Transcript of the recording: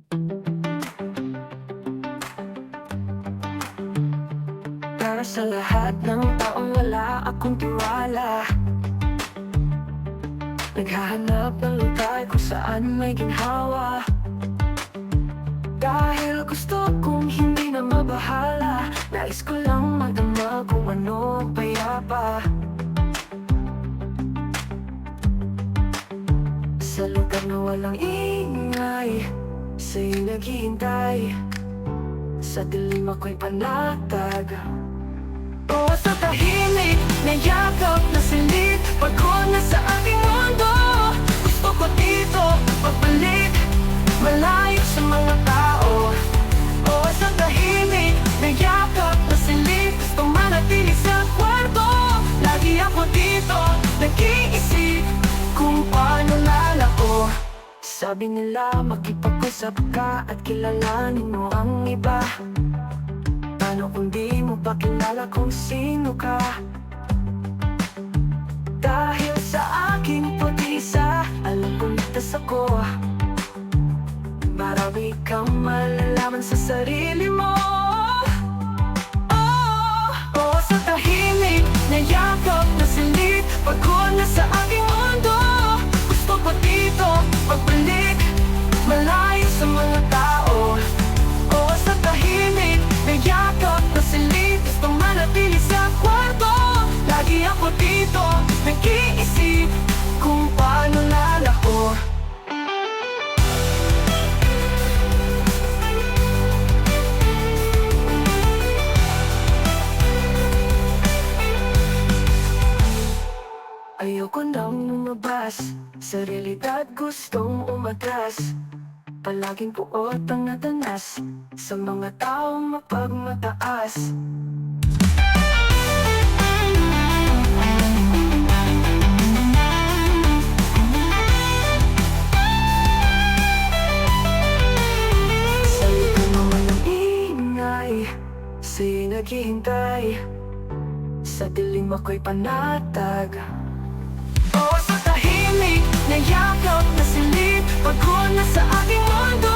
Para sa lahat ng taong wala akong tiwala, naghahanap ng lugar kung saan may ginhawa. Dahil gusto kong hindi na mabahala, nais ko lang madama kung ano ang payapa. Sa lugar na walang ingay, sa'yo naghihintay. Sa dilim ako'y panatag. O sa tahimik na yakap na silid, pagko na sa aking mundo, gusto ko dito pagbalik, malayo sa mga tao. O sa tahimik na yakap na silid, gusto manatili sa kwarto. Lagi ako dito nag-iisip kung paano lalako. Sabi nila makipag-usap ka at kilalanin mo ang iba. Paano kung di mo pa kilala kung sino ka? Dahil sa aking pag-iisa, alam kong ligtas ako. Marami kang malalaman sa sarili mo. Oh, sa tahimik na yakap na silid, pagko na sa aking mundo, gusto ko dito pagbalik, malayo sa mga tao. Oh, sa tahimik na yakap na silid, gusto manatili sa kwarto. Lagi ako dito nag-iisip kung paano lalako. Ayoko nang lumabas, sa realidad gustong umatras. Palaging puot ang nadanas sa mga taong mapagmataas. Sa lugar na walang ingay, sa'yo naghihintay. Sa dilim ako'y panatag. O sa tahimik na yakap na silid, pagko na sa aking mundo,